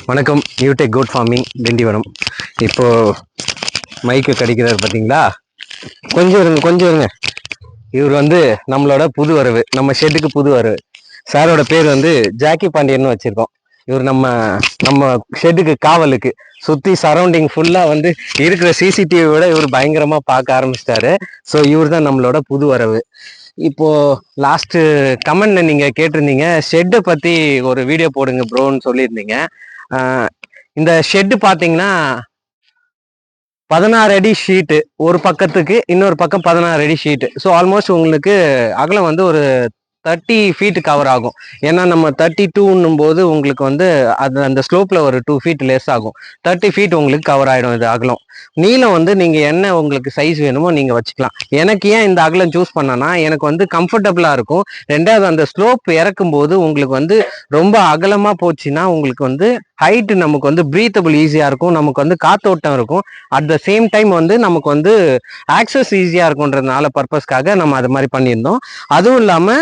வணக்கம். Newtech goat farming Tindivanam. இப்போ மைக்கு கிடைக்கிறாரு பார்த்தீங்களா? கொஞ்சம் இருங்க. இவர் வந்து நம்மளோட புது வரவு, நம்ம ஷெட்டுக்கு புது வரவு. சாரோட பேர் வந்து ஜாக்கி பாண்டியன்னு வச்சிருக்கோம். இவர் நம்ம நம்ம ஷெட்டுக்கு காவலுக்கு சுத்தி சரௌண்டிங் ஃபுல்லா வந்து இருக்கிற சிசிடிவி விட இவர் பயங்கரமா பார்க்க ஆரம்பிச்சிட்டாரு. ஸோ இவர் தான் நம்மளோட புது வரவு. இப்போ லாஸ்ட் கமெண்ட்ல நீங்க கேட்டிருந்தீங்க, ஷெட்டை பத்தி ஒரு வீடியோ போடுங்க ப்ரோன்னு சொல்லியிருந்தீங்க. இந்த ஷெட்டு பாத்தீங்கன்னா 16 அடி ஷீட்டு, ஒரு பக்கத்துக்கு இன்னொரு பக்கம் 16 அடி ஷீட்டு. ஸோ ஆல்மோஸ்ட் உங்களுக்கு அகலம் வந்து ஒரு 30 ஃபீட் கவர் ஆகும். ஏன்னா நம்ம 32 போது உங்களுக்கு வந்து அது அந்த ஸ்லோப்ல ஒரு 2 ஃபீட் லெஸ் ஆகும். 30 ஃபீட் உங்களுக்கு கவர் ஆயிடும். இது அகலம். நீளம் வந்து நீங்க என்ன உங்களுக்கு சைஸ் வேணுமோ நீங்க வச்சுக்கலாம். எனக்கு ஏன் இந்த அகலம் சூஸ் பண்ணனா, எனக்கு வந்து கம்ஃபர்டபுளா இருக்கும். ரெண்டாவது அந்த ஸ்லோப் இறக்கும் போது உங்களுக்கு வந்து ரொம்ப அகலமா போச்சுன்னா உங்களுக்கு வந்து ஹைட் நமக்கு வந்து பிரீத்தபிள் ஈஸியா இருக்கும். நமக்கு வந்து காத்தோட்டம் இருக்கும். அட் த சேம் டைம் வந்து நமக்கு வந்து ஆக்சஸ் ஈஸியா இருக்கும்ன்றதுனால பர்பஸ்க்காக நம்ம அது மாதிரி பண்ணியிருந்தோம். அதுவும் இல்லாம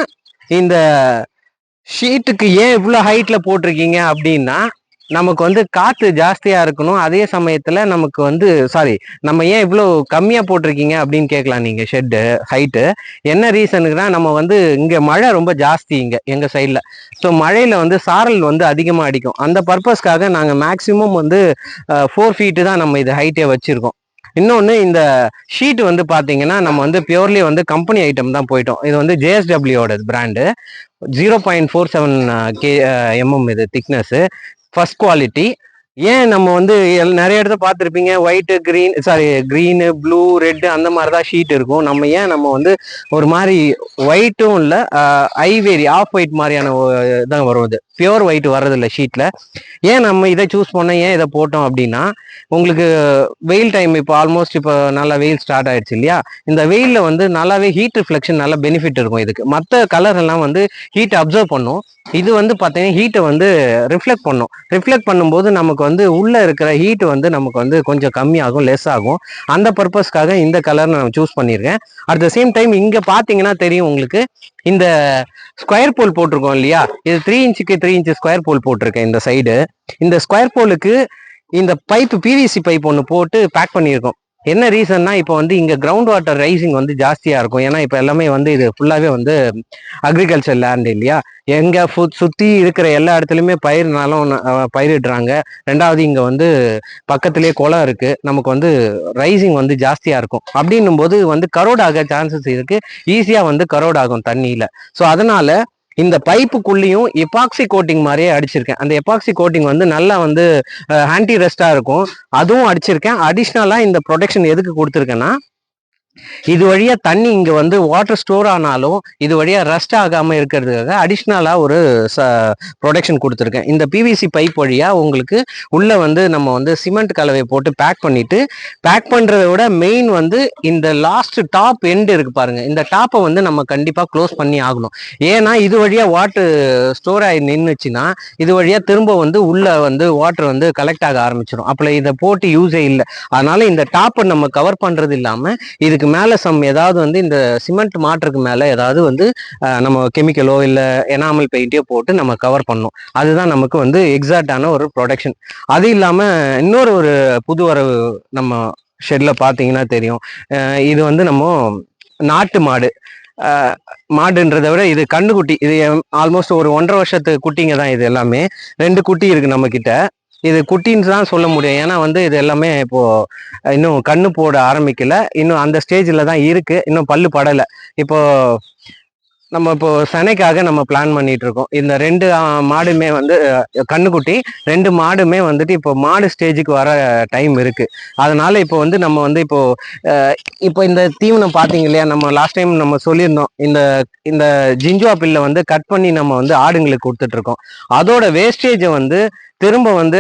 இந்த ஷீட்டுக்கு ஏன் இவ்வளோ ஹைட்ல போட்டிருக்கீங்க அப்படின்னா, நமக்கு வந்து காத்து ஜாஸ்தியா இருக்கணும். அதே சமயத்துல நமக்கு வந்து நம்ம ஏன் இவ்வளோ கம்மியா போட்டிருக்கீங்க அப்படின்னு கேட்கலாம் நீங்க. ஷெட்டு ஹைட்டு என்ன ரீசனுக்குன்னா, நம்ம வந்து இங்க மழை ரொம்ப ஜாஸ்தி இங்க எங்க சைட்ல. ஸோ மழையில வந்து சாரல் வந்து அதிகமா அடிக்கும். அந்த பர்பஸ்க்காக நாங்க மேக்சிமம் வந்து 4 ஃபீட்டு தான் நம்ம இது ஹைட்டே வச்சிருக்கோம். இன்னொன்று, இந்த ஷீட் வந்து பார்த்தீங்கன்னா நம்ம வந்து பியூர்லி வந்து கம்பெனி ஐட்டம் தான் போயிட்டோம். இது வந்து ஜேஎஸ்டபிள்யூட பிராண்டு. 0.47 இது திக்னஸ், ஃபர்ஸ்ட் குவாலிட்டி. ஏன் நம்ம வந்து நிறைய இடத்த பார்த்துருப்பீங்க, ஒயிட்டு கிரீனு ப்ளூ ரெட்டு அந்த மாதிரி தான் ஷீட் இருக்கும். நம்ம வந்து ஒரு மாதிரி ஒயிட்டும் இல்லை, ஐவேரி ஆஃப் ஒயிட் மாதிரியான தான் வரும். இது பியோர் ஒயிட் வர்றதில்லை ஷீட்ல. ஏன் நம்ம இதை சூஸ் பண்ணோம், ஏன் இதை போட்டோம் அப்படின்னா, உங்களுக்கு வெயில் டைம் இப்போ ஆல்மோஸ்ட் இப்போ நல்லா வெயில் ஸ்டார்ட் ஆயிடுச்சு இல்லையா? இந்த வெயிலில் வந்து நல்லாவே ஹீட் ரிஃப்ளெக்ஷன் நல்ல பெனிஃபிட் இருக்கும் இதுக்கு. மற்ற கலர் எல்லாம் வந்து ஹீட் அப்சர்வ் பண்ணும். இது வந்து பார்த்தீங்கன்னா ஹீட்டை வந்து ரிஃப்ளெக்ட் பண்ணும். ரிஃப்ளெக்ட் பண்ணும்போது நமக்கு வந்து உள்ள இருக்கிற ஹீட் வந்து நமக்கு வந்து கொஞ்சம் கம்மியாகும், லெஸ் ஆகும். அந்த பர்பஸ்க்காக இந்த கலர் நான் சூஸ் பண்ணியிருக்கேன். அட் த சேம் டைம் இங்க பாத்தீங்கன்னா தெரியும் உங்களுக்கு, இந்த ஸ்கொயர் போல் போட்டிருக்கோம் இல்லையா? இது 3 இன்ச்சுக்கு 3 இன்ச்சு ஸ்கொயர் போல் போட்டிருக்கேன் இந்த சைடு. இந்த ஸ்கொயர் போலுக்கு இந்த பைப் பிவிசி பைப் ஒன்று போட்டு பேக் பண்ணியிருக்கோம். என்ன ரீசன்னா, இப்போ வந்து இங்க கிரவுண்ட் வாட்டர் ரைசிங் வந்து ஜாஸ்தியா இருக்கும். ஏன்னா இப்போ எல்லாமே வந்து இது ஃபுல்லாவே வந்து அக்ரிகல்ச்சர் லேண்ட் இல்லையா? எங்க சுத்தி இருக்கிற எல்லா இடத்துலயுமே பயிர்னாலும் பயிரிடுறாங்க. ரெண்டாவது இங்க வந்து பக்கத்திலேயே குளம் இருக்கு. நமக்கு வந்து ரைசிங் வந்து ஜாஸ்தியா இருக்கும். அப்படின்னும் போது வந்து கரோட் ஆக சான்சஸ் இருக்கு. ஈஸியா வந்து கரோட் ஆகும் தண்ணியில. ஸோ அதனால இந்த பைப்புக்குள்ளேயும் எபாக்சி கோட்டிங் மாதிரியே அடிச்சிருக்கேன். அந்த எபாக்சி கோட்டிங் வந்து நல்லா வந்து ஆன்டி ரெஸ்டா இருக்கும். அதுவும் அடிச்சிருக்கேன். அடிஷ்னலா இந்த ப்ரொடெக்ஷன் எதுக்கு கொடுத்துருக்கேன்னா, இது வழியா தண்ணி இங்க வந்து வாட்டர் ஸ்டோர் ஆனாலும் இது வழியா ரஸ்ட் ஆகாம இருக்கிறதுக்காக அடிஷ்னலா ஒரு ப்ரொடெக்ஷன் கொடுத்துருக்கேன். இந்த பிவிசி பைப் வழியா உங்களுக்கு உள்ள வந்து நம்ம வந்து சிமெண்ட் கலவை போட்டு பேக் பண்ணிட்டு, பேக் பண்றதை விட மெயின் வந்து இந்த லாஸ்ட் டாப் எண்ட் இருக்கு பாருங்க, இந்த டாப்பை வந்து நம்ம கண்டிப்பா க்ளோஸ் பண்ணி ஆகணும். ஏன்னா இது வழியா வாட்டர் ஸ்டோர் ஆகி நின்றுச்சுன்னா இது வழியா திரும்ப வந்து உள்ள வந்து வாட்டர் வந்து கலெக்ட் ஆக ஆரம்பிச்சிடும். அப்போ இதை போட்டு யூஸே இல்லை. அதனால இந்த டாப்பை நம்ம கவர் பண்றது இல்லாம இதுக்கு மேல ஏதாவது வந்து இந்த சிமெண்ட் மாற்றுக்கு மேல ஏதாவது வந்து நம்ம கெமிக்கலோ இல்ல எனாமல் பெயிண்டோ போட்டு நம்ம கவர் பண்ணோம். அதுதான் நமக்கு வந்து எக்ஸாக்டான ஒரு ப்ரொடெக்ஷன். அது இல்லாம இன்னொரு ஒரு புது வரவு நம்ம ஷெட்ல பாத்தீங்கன்னா தெரியும். இது வந்து நம்ம நாட்டு மாடு, மாடுன்றதை விட இது கண்ணுக்குட்டி. இது ஆல்மோஸ்ட் ஒரு 1.5 வருஷத்து குட்டிங்க தான். இது எல்லாமே 2 குட்டி இருக்கு நம்ம கிட்ட. இது குட்டின்னு தான் சொல்ல முடியும். ஏன்னா வந்து இது எல்லாமே இப்போ இன்னும் கண்ணு போட ஆரம்பிக்கல. இன்னும் அந்த ஸ்டேஜ்ல தான் இருக்கு. இன்னும் பல்லு படலை. இப்போ நம்ம இப்போ சனைக்காக நம்ம பிளான் பண்ணிட்டு இருக்கோம். இந்த 2 மாடுமே வந்து கண்ணுக்குட்டி. 2 மாடுமே வந்துட்டு இப்போ மாடு ஸ்டேஜுக்கு வர டைம் இருக்கு. அதனால இப்போ வந்து நம்ம வந்து இப்போ இந்த தீவனம் பாத்தீங்க இல்லையா? நம்ம லாஸ்ட் டைம் நம்ம சொல்லியிருந்தோம், இந்த இந்த ஜிஞ்சுவா பில்லை வந்து கட் பண்ணி நம்ம வந்து ஆடுங்களுக்கு கொடுத்துட்டு இருக்கோம். அதோட வேஸ்டேஜை வந்து திரும்ப வந்து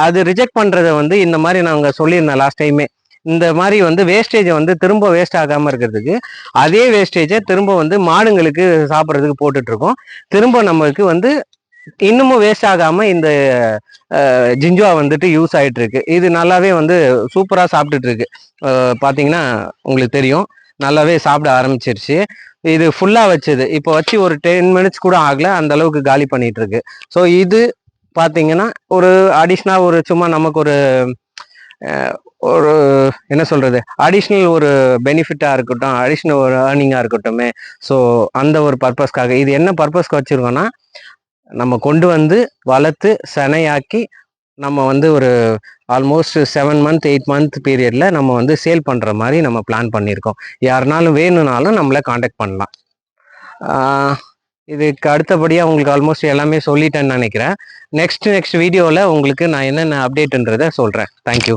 அது ரிஜெக்ட் பண்றதை வந்து இந்த மாதிரி நாங்க சொல்லியிருந்தோம் லாஸ்ட் டைமே. இந்த மாதிரி வந்து வேஸ்டேஜை வந்து திரும்ப வேஸ்ட் ஆகாம இருக்கிறதுக்கு அதே வேஸ்டேஜை திரும்ப வந்து மாடுங்களுக்கு சாப்பிட்றதுக்கு போட்டுட்டு இருக்கோம். திரும்ப நமக்கு வந்து இன்னமும் வேஸ்ட் ஆகாம இந்த ஜிஞ்சுவா வந்துட்டு யூஸ் ஆயிட்டு இருக்கு. இது நல்லாவே வந்து சூப்பரா சாப்பிட்டுட்டு இருக்கு. பாத்தீங்கன்னா உங்களுக்கு தெரியும், நல்லாவே சாப்பிட ஆரம்பிச்சிருச்சு. இது ஃபுல்லா வச்சது இப்போ வச்சு ஒரு 10 மினிட்ஸ் கூட ஆகல, அந்த அளவுக்கு காலி பண்ணிட்டு இருக்கு. ஸோ இது பார்த்தீங்கன்னா ஒரு அடிஷ்னலாக ஒரு சும்மா நமக்கு ஒரு ஒரு என்ன சொல்றது அடிஷ்னல் ஒரு பெனிஃபிட்டாக இருக்கட்டும், அடிஷ்னல் ஒரு ஏர்னிங்காக இருக்கட்டுமே. ஸோ அந்த ஒரு பர்பஸ்க்காக இது என்ன பர்பஸ்க்கு வச்சுருக்கோன்னா, நம்ம கொண்டு வந்து வளர்த்து செனையாக்கி நம்ம வந்து ஒரு ஆல்மோஸ்ட் 7 மந்த் 8 மந்த் பீரியட்ல நம்ம வந்து சேல் பண்ற மாதிரி நம்ம பிளான் பண்ணியிருக்கோம். யாருனாலும் வேணும்னாலும் நம்மளை காண்டாக்ட் பண்ணலாம். இதுக்கு அடுத்தபடியாக உங்களுக்கு ஆல்மோஸ்ட் எல்லாமே சொல்லிட்டேன்னு நினைக்கிறேன். நெக்ஸ்ட் வீடியோவில் உங்களுக்கு நான் என்னென்ன அப்டேட்ன்றதை சொல்கிறேன். தேங்க்யூ.